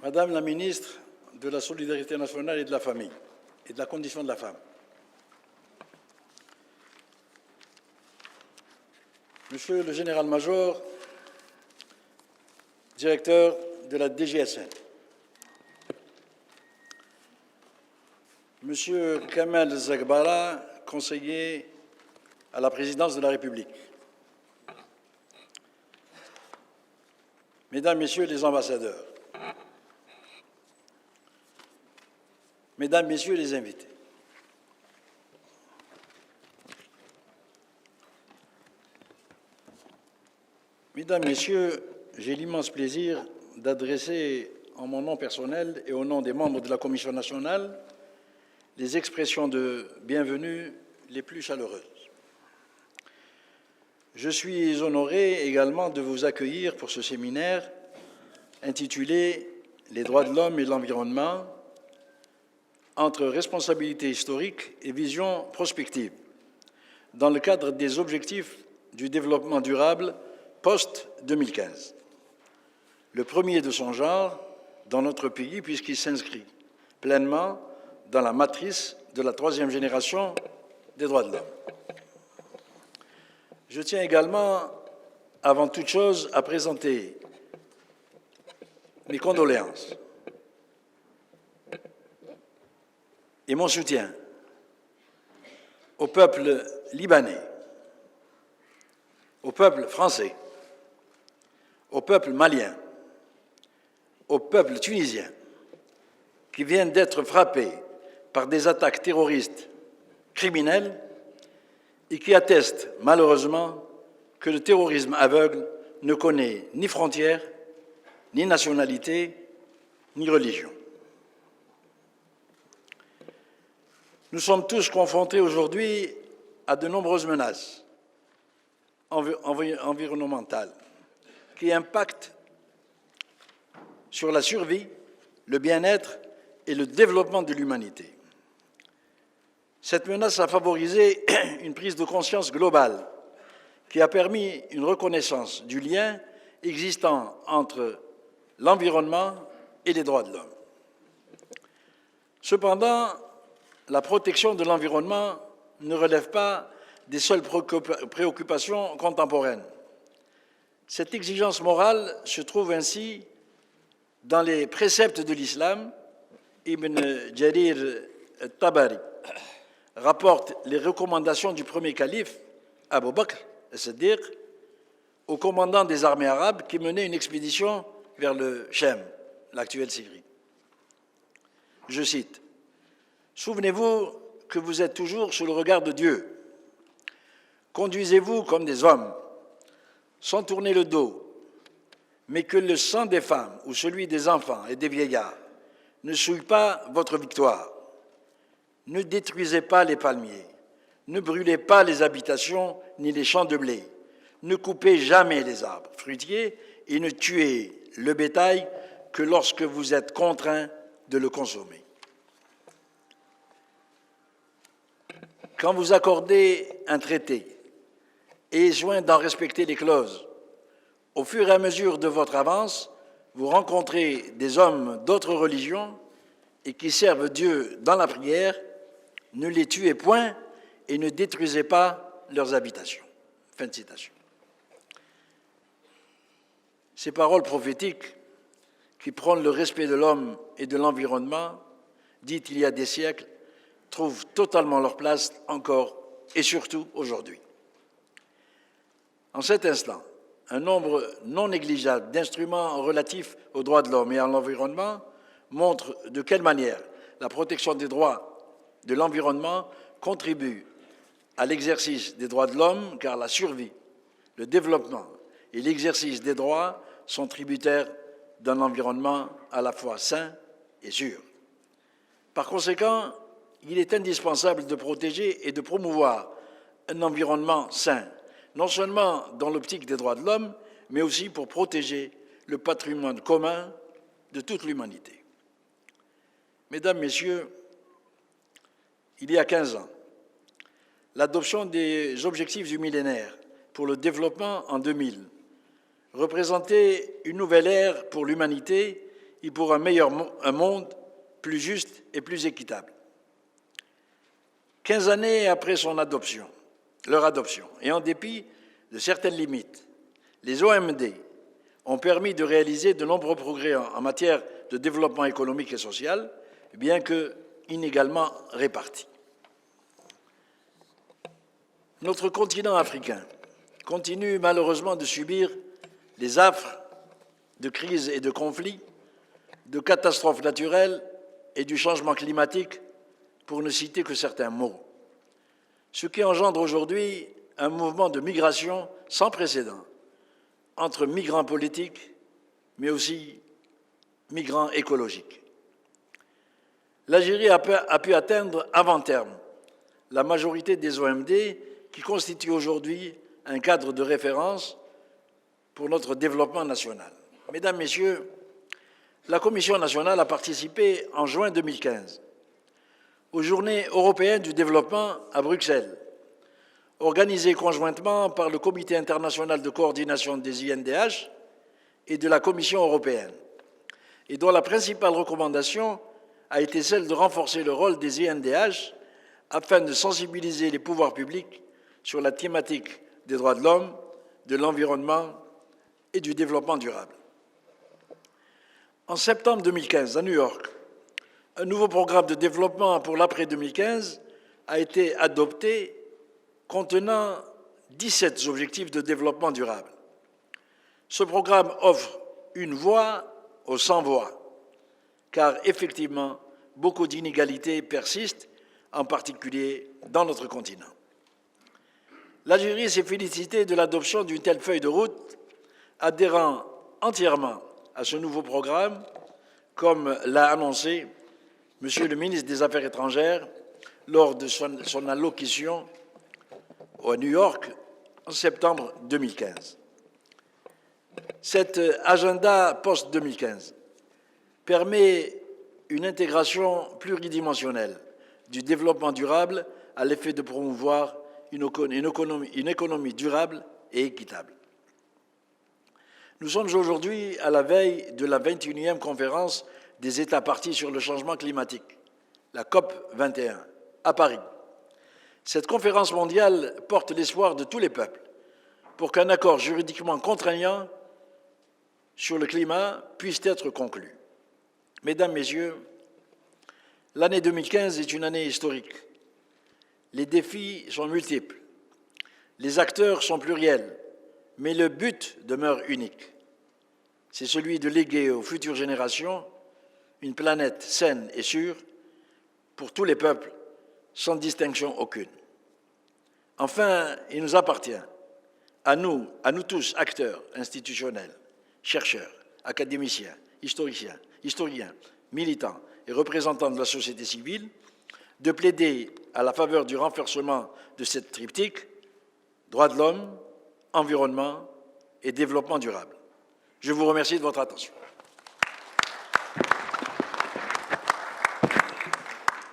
Madame la ministre de la Solidarité nationale et de la Famille et de la condition de la femme, Monsieur le général-major, directeur de la DGSN, Monsieur Kamel Zagbara, conseiller à la présidence de la République, Mesdames, Messieurs les ambassadeurs, Mesdames, Messieurs les invités, Mesdames, Messieurs, j'ai l'immense plaisir d'adresser en mon nom personnel et au nom des membres de la Commission nationale les expressions de bienvenue les plus chaleureuses. Je suis honoré également de vous accueillir pour ce séminaire intitulé « Les droits de l'homme et l'environnement entre responsabilité historique et vision prospective » dans le cadre des objectifs du développement durable post-2015. Le premier de son genre dans notre pays puisqu'il s'inscrit pleinement dans la matrice de la troisième génération des droits de l'homme. Je tiens également, avant toute chose, à présenter mes condoléances et mon soutien au peuple libanais, au peuple français, au peuple malien, au peuple tunisien, qui viennent d'être frappés par des attaques terroristes criminelles et qui attestent malheureusement que le terrorisme aveugle ne connaît ni frontières, ni nationalité, ni religion. Nous sommes tous confrontés aujourd'hui à de nombreuses menaces environnementales qui impactent sur la survie, le bien-être et le développement de l'humanité. Cette menace a favorisé une prise de conscience globale qui a permis une reconnaissance du lien existant entre l'environnement et les droits de l'homme. Cependant, la protection de l'environnement ne relève pas des seules préoccupations contemporaines. Cette exigence morale se trouve ainsi dans les préceptes de l'islam. Ibn Jarir al-Tabari rapporte les recommandations du premier calife, Abu Bakr as-Siddiq, au commandant des armées arabes qui menait une expédition vers le Chem, l'actuelle Syrie. Je cite, « Souvenez-vous que vous êtes toujours sous le regard de Dieu. Conduisez-vous comme des hommes, sans tourner le dos, mais que le sang des femmes ou celui des enfants et des vieillards ne souille pas votre victoire. Ne détruisez pas les palmiers, ne brûlez pas les habitations ni les champs de blé, ne coupez jamais les arbres fruitiers et ne tuez le bétail que lorsque vous êtes contraint de le consommer. » Quand vous accordez un traité et joint d'en respecter les clauses, au fur et à mesure de votre avance, vous rencontrez des hommes d'autres religions et qui servent Dieu dans la prière, ne les tuez point et ne détruisez pas leurs habitations. Fin de citation. Ces paroles prophétiques qui prônent le respect de l'homme et de l'environnement, dites il y a des siècles, trouvent totalement leur place encore et surtout aujourd'hui. En cet instant, un nombre non négligeable d'instruments relatifs aux droits de l'homme et à l'environnement montrent de quelle manière la protection des droits de l'environnement contribue à l'exercice des droits de l'homme, car la survie, le développement et l'exercice des droits sont tributaires d'un environnement à la fois sain et sûr. Par conséquent, il est indispensable de protéger et de promouvoir un environnement sain, non seulement dans l'optique des droits de l'homme, mais aussi pour protéger le patrimoine commun de toute l'humanité. Mesdames, Messieurs, il y a 15 ans, l'adoption des objectifs du millénaire pour le développement en 2000 représentait une nouvelle ère pour l'humanité et pour un monde plus juste et plus équitable. 15 années après leur adoption, et en dépit de certaines limites, les OMD ont permis de réaliser de nombreux progrès en matière de développement économique et social, bien que inégalement répartis. Notre continent africain continue malheureusement de subir les affres de crises et de conflits, de catastrophes naturelles et du changement climatique, pour ne citer que certains mots, ce qui engendre aujourd'hui un mouvement de migration sans précédent entre migrants politiques, mais aussi migrants écologiques. L'Algérie a pu atteindre avant terme la majorité des OMD qui constituent aujourd'hui un cadre de référence pour notre développement national. Mesdames, Messieurs, la Commission nationale a participé en juin 2015 aux Journées européennes du développement à Bruxelles, organisées conjointement par le Comité international de coordination des INDH et de la Commission européenne, et dont la principale recommandation a été celle de renforcer le rôle des INDH afin de sensibiliser les pouvoirs publics sur la thématique des droits de l'homme, de l'environnement et du développement durable. En septembre 2015, à New York, un nouveau programme de développement pour l'après-2015 a été adopté contenant 17 objectifs de développement durable. Ce programme offre une voie aux sans-voix, car effectivement, beaucoup d'inégalités persistent, en particulier dans notre continent. L'Algérie s'est félicitée de l'adoption d'une telle feuille de route, adhérant entièrement à ce nouveau programme, comme l'a annoncé Monsieur le ministre des Affaires étrangères lors de son allocution à New York en septembre 2015. Cet agenda post-2015 permet une intégration pluridimensionnelle du développement durable à l'effet de promouvoir une économie durable et équitable. Nous sommes aujourd'hui à la veille de la 21e conférence des États partis sur le changement climatique, la COP 21, à Paris. Cette conférence mondiale porte l'espoir de tous les peuples pour qu'un accord juridiquement contraignant sur le climat puisse être conclu. Mesdames, Messieurs, l'année 2015 est une année historique. Les défis sont multiples, les acteurs sont pluriels, mais le but demeure unique. C'est celui de léguer aux futures générations une planète saine et sûre pour tous les peuples, sans distinction aucune. Enfin, il nous appartient, à nous tous, acteurs institutionnels, chercheurs, académiciens, historiens, militants et représentants de la société civile, de plaider à la faveur du renforcement de cette triptyque, droits de l'homme, environnement et développement durable. Je vous remercie de votre attention.